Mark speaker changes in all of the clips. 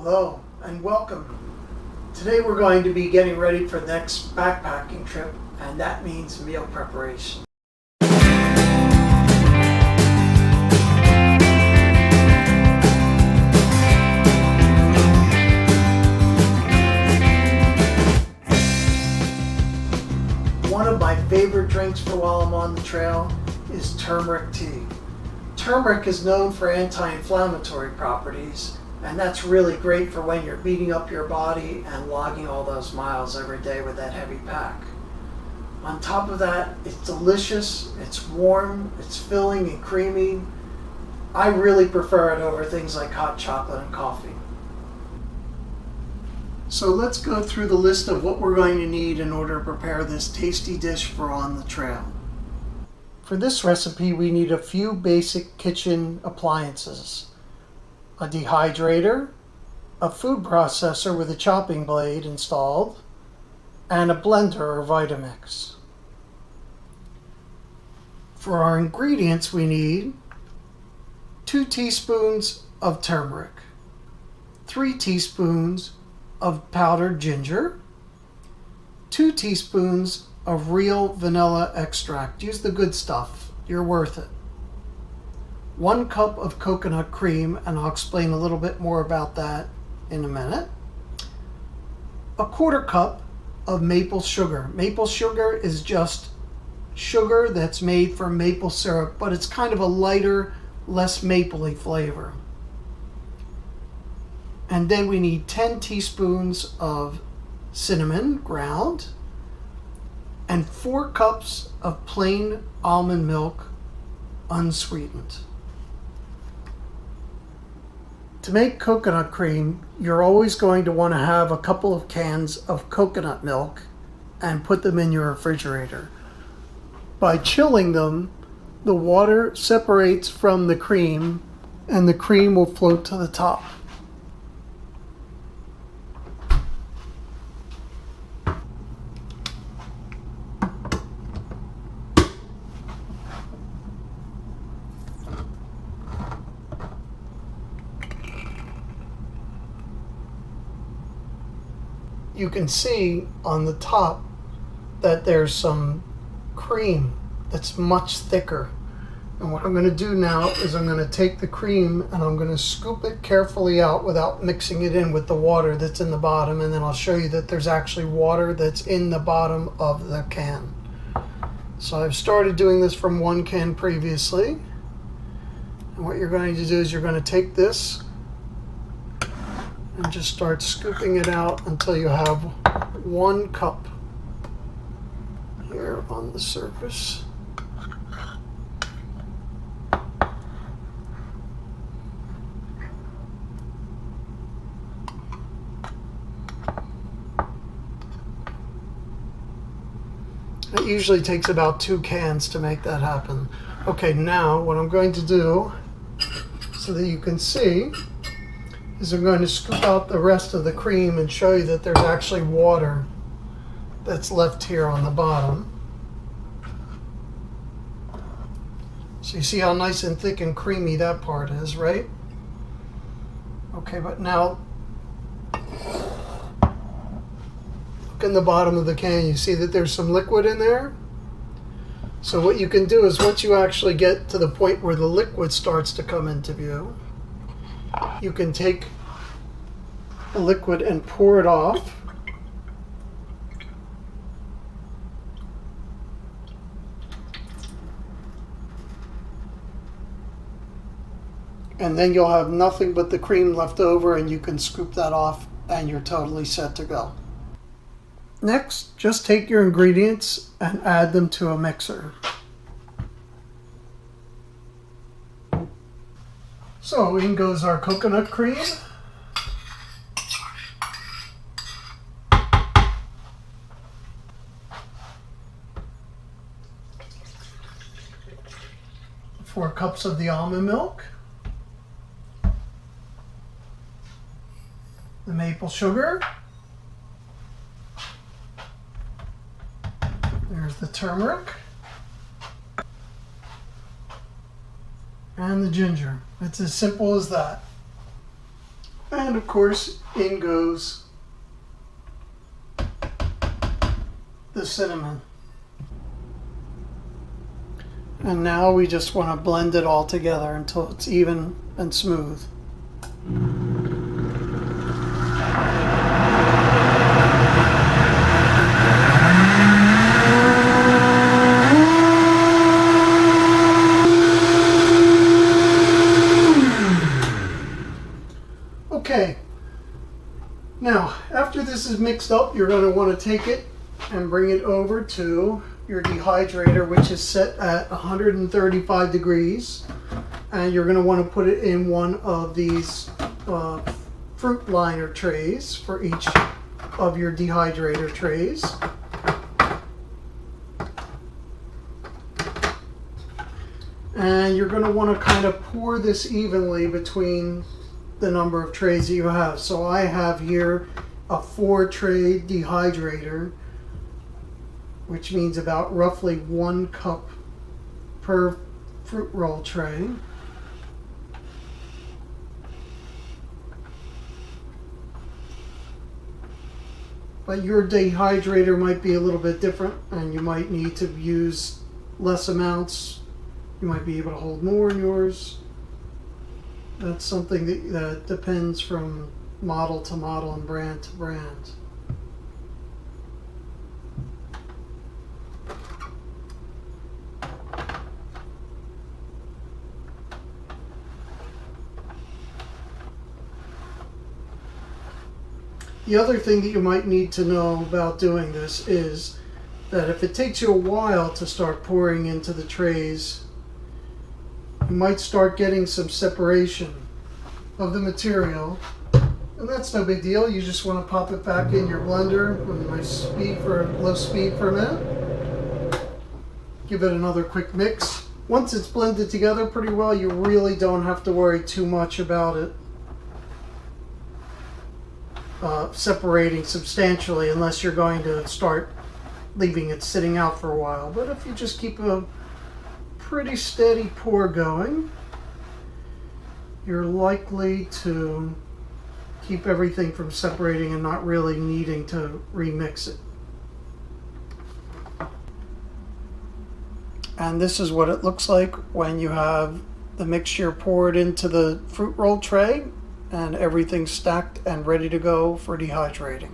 Speaker 1: Hello and welcome. Today we're going to be getting ready for the next backpacking trip, and that means meal preparation. One of my favorite drinks for while I'm on the trail is turmeric tea. Turmeric is known for anti-inflammatory properties, and that's really great for when you're beating up your body and logging all those miles every day with that heavy pack. On top of that, it's delicious, it's warm, it's filling and creamy. I really prefer it over things like hot chocolate and coffee. So let's go through the list of what we're going to need in order to prepare this tasty dish for on the trail. For this recipe, we need a few basic kitchen appliances. A dehydrator, a food processor with a chopping blade installed, and a blender or Vitamix. For our ingredients, we need 2 teaspoons of turmeric, 3 teaspoons of powdered ginger, 2 teaspoons of real vanilla extract. Use the good stuff, you're worth it. 1 cup of coconut cream, and I'll explain a little bit more about that in a minute. 1/4 cup of maple sugar. Maple sugar is just sugar that's made from maple syrup, but it's kind of a lighter, less mapley flavor. And then we need 10 teaspoons of cinnamon ground and 4 cups of plain almond milk, unsweetened. To make coconut cream, you're always going to want to have a couple of cans of coconut milk and put them in your refrigerator. By chilling them, the water separates from the cream and the cream will float to the top. You can see on the top that there's some cream that's much thicker. And what I'm going to do now is I'm going to take the cream and I'm going to scoop it carefully out without mixing it in with the water that's in the bottom, and then I'll show you that there's actually water that's in the bottom of the can. So I've started doing this from 1 can previously. And what you're going to do is you're going to take this and just start scooping it out until you have 1 cup here on the surface. It usually takes about 2 cans to make that happen. Okay, now what I'm going to do, so that you can see, is I'm going to scoop out the rest of the cream and show you that there's actually water that's left here on the bottom. So you see how nice and thick and creamy that part is, right? Okay, but now look in the bottom of the can. You see that there's some liquid in there? So what you can do is once you actually get to the point where the liquid starts to come into view, you can take the liquid and pour it off. And then you'll have nothing but the cream left over, and you can scoop that off and you're totally set to go. Next, just take your ingredients and add them to a mixer. So in goes our coconut cream. Four cups of the almond milk. The maple sugar. There's the turmeric. And the ginger. It's as simple as that. And of course, in goes the cinnamon. And now we just want to blend it all together until it's even and smooth. Okay, now after this is mixed up, you're going to want to take it and bring it over to your dehydrator, which is set at 135 degrees, and you're going to want to put it in one of these fruit liner trays for each of your dehydrator trays. And you're going to want to kind of pour this evenly between the number of trays that you have. So I have here a 4-tray dehydrator, which means about roughly 1 cup per fruit roll tray. But your dehydrator might be a little bit different, and you might need to use less amounts. You might be able to hold more in yours. That's something that depends from model to model and brand to brand. The other thing that you might need to know about doing this is that if it takes you a while to start pouring into the trays, you might start getting some separation of the material, and that's no big deal. You just want to pop it back in your blender on low speed for a minute. Give it another quick mix. Once it's blended together pretty well, you really don't have to worry too much about it separating substantially, unless you're going to start leaving it sitting out for a while. But if you just keep a pretty steady pour going, you're likely to keep everything from separating and not really needing to remix it. And this is what it looks like when you have the mixture poured into the fruit roll tray and everything stacked and ready to go for dehydrating.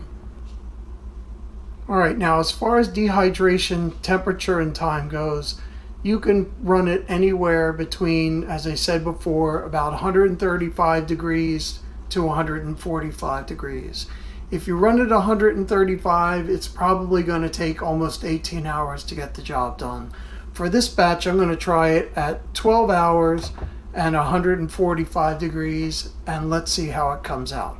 Speaker 1: All right, now as far as dehydration temperature and time goes, you can run it anywhere between, as I said before, about 135 degrees to 145 degrees. If you run it 135, it's probably going to take almost 18 hours to get the job done. For this batch, I'm going to try it at 12 hours and 145 degrees, and let's see how it comes out.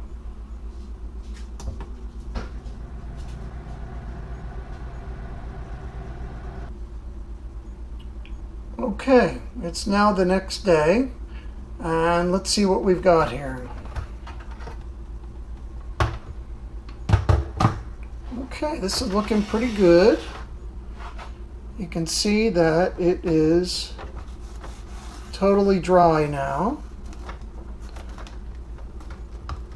Speaker 1: Okay, it's now the next day, and let's see what we've got here. Okay, this is looking pretty good. You can see that it is totally dry now.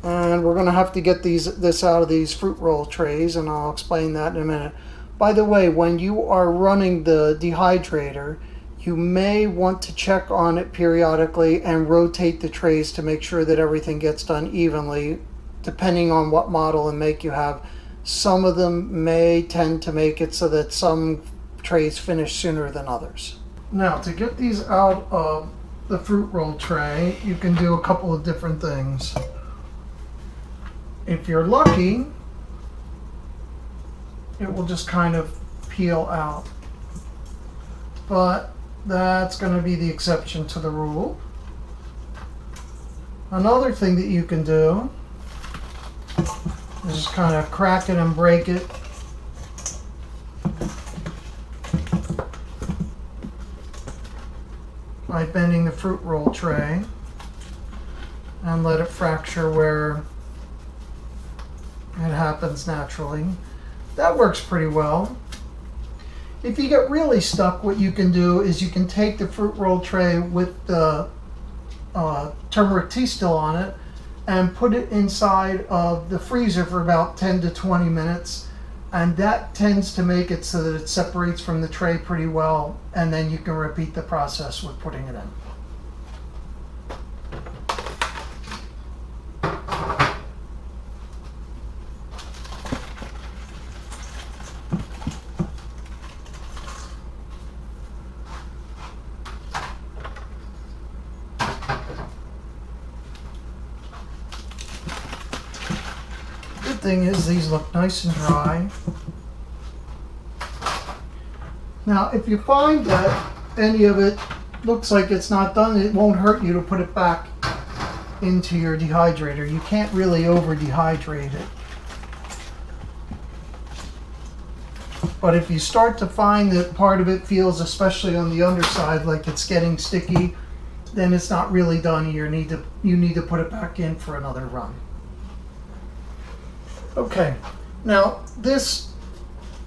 Speaker 1: And we're going to have to get this out of these fruit roll trays, and I'll explain that in a minute. By the way, when you are running the dehydrator, you may want to check on it periodically and rotate the trays to make sure that everything gets done evenly, depending on what model and make you have. Some of them may tend to make it so that some trays finish sooner than others. Now, to get these out of the fruit roll tray, you can do a couple of different things. If you're lucky, it will just kind of peel out. But that's going to be the exception to the rule. Another thing that you can do is just kind of crack it and break it. By bending the fruit roll tray and let it fracture where it happens naturally. That works pretty well. If you get really stuck, what you can do is you can take the fruit roll tray with the turmeric tea still on it and put it inside of the freezer for about 10 to 20 minutes. And that tends to make it so that it separates from the tray pretty well, and then you can repeat the process with putting it in. Good thing is these look nice and dry. Now, if you find that any of it looks like it's not done, it won't hurt you to put it back into your dehydrator. You can't really over dehydrate it. But if you start to find that part of it feels, especially on the underside, like it's getting sticky, then it's not really done. You need to put it back in for another run. Okay, now this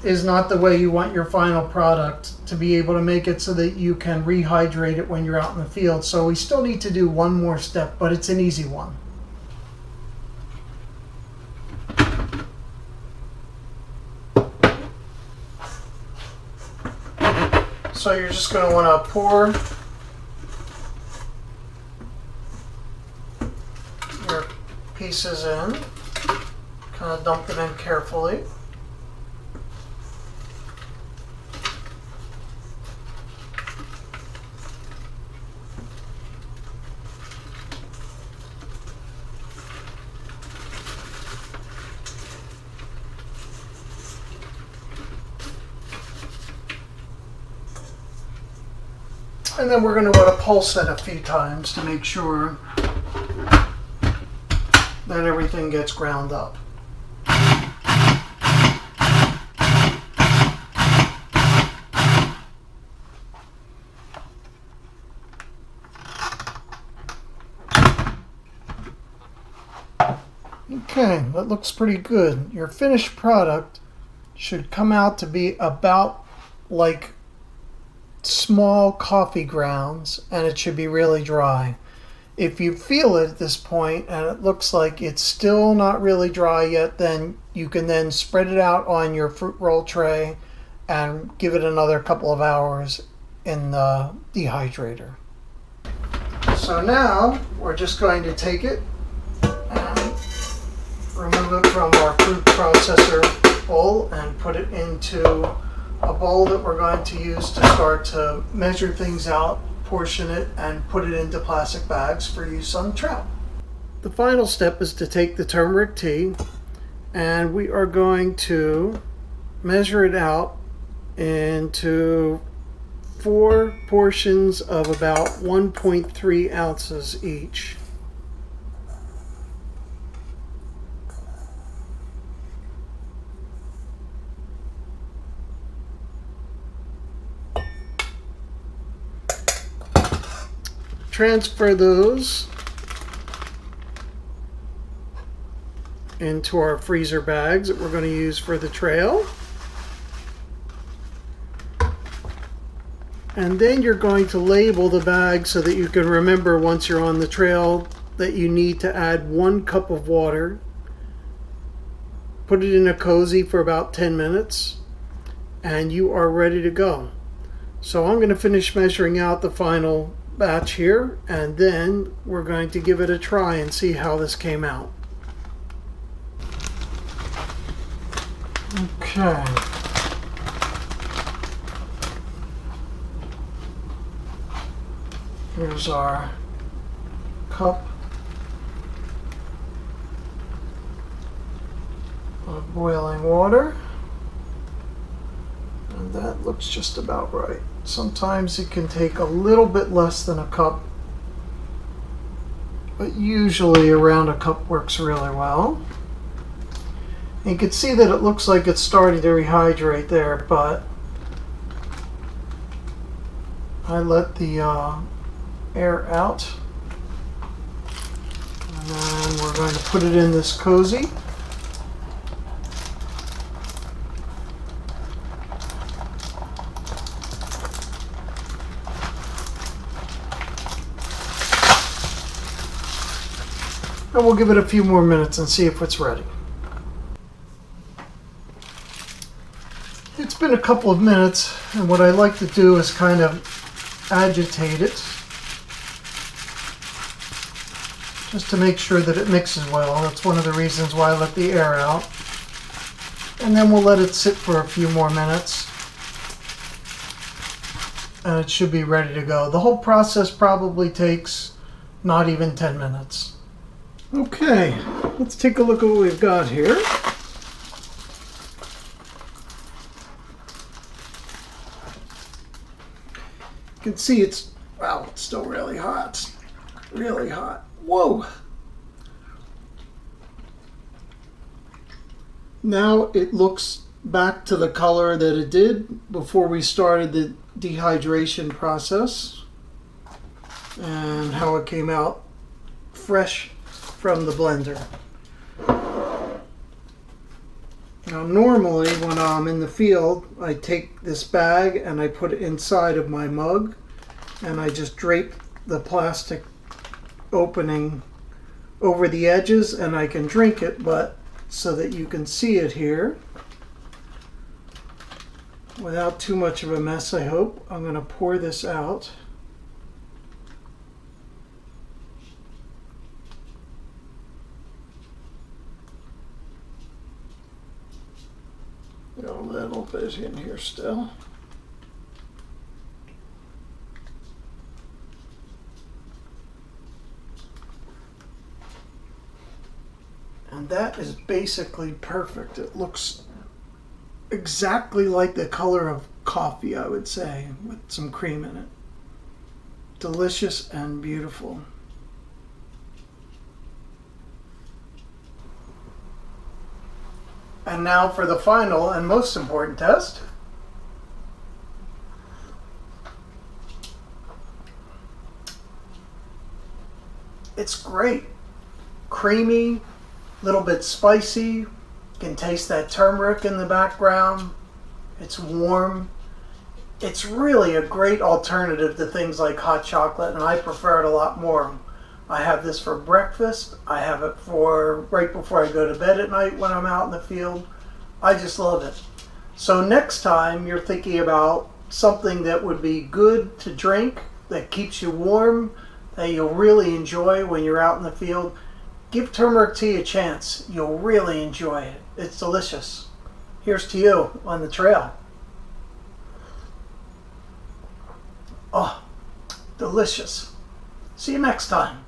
Speaker 1: is not the way you want your final product to be able to make it so that you can rehydrate it when you're out in the field. So we still need to do one more step, but it's an easy one. So you're just going to want to pour your pieces in, kind of dump them in carefully. And then we're going to want to pulse it a few times to make sure that everything gets ground up. Okay, that looks pretty good. Your finished product should come out to be about like small coffee grounds, and it should be really dry. If you feel it at this point and it looks like it's still not really dry yet, then you can then spread it out on your fruit roll tray and give it another couple of hours in the dehydrator. So now we're just going to take it and remove it from our fruit processor bowl and put it into a bowl that we're going to use to start to measure things out, portion it, and put it into plastic bags for use on trout. The final step is to take the turmeric tea, and we are going to measure it out into 4 portions of about 1.3 ounces each. Transfer those into our freezer bags that we're going to use for the trail. And then you're going to label the bag so that you can remember once you're on the trail that you need to add 1 cup of water. Put it in a cozy for about 10 minutes and you are ready to go. So I'm going to finish measuring out the final batch here, and then we're going to give it a try and see how this came out. Okay. Here's our cup of boiling water, and that looks just about right. Sometimes it can take a little bit less than a cup, but usually around a cup works really well. You can see that it looks like it's starting to rehydrate there, but I let the air out, and then we're going to put it in this cozy. And we'll give it a few more minutes and see if it's ready. It's been a couple of minutes, and what I like to do is kind of agitate it just to make sure that it mixes well. That's one of the reasons why I let the air out. And then we'll let it sit for a few more minutes, and it should be ready to go. The whole process probably takes not even 10 minutes. Okay, let's take a look at what we've got here. You can see it's still really hot. Really hot. Whoa! Now it looks back to the color that it did before we started the dehydration process, and how it came out fresh from the blender. Now normally when I'm in the field, I take this bag and I put it inside of my mug and I just drape the plastic opening over the edges and I can drink it, but so that you can see it here without too much of a mess, I hope. I'm going to pour this out. Got a little bit in here still. And that is basically perfect. It looks exactly like the color of coffee, I would say, with some cream in it. Delicious and beautiful. And now for the final and most important test. It's great. Creamy, a little bit spicy. You can taste that turmeric in the background. It's warm. It's really a great alternative to things like hot chocolate, and I prefer it a lot more. I have this for breakfast. I have it for right before I go to bed at night when I'm out in the field. I just love it. So next time you're thinking about something that would be good to drink, that keeps you warm, that you'll really enjoy when you're out in the field, give turmeric tea a chance. You'll really enjoy it. It's delicious. Here's to you on the trail. Oh, delicious. See you next time.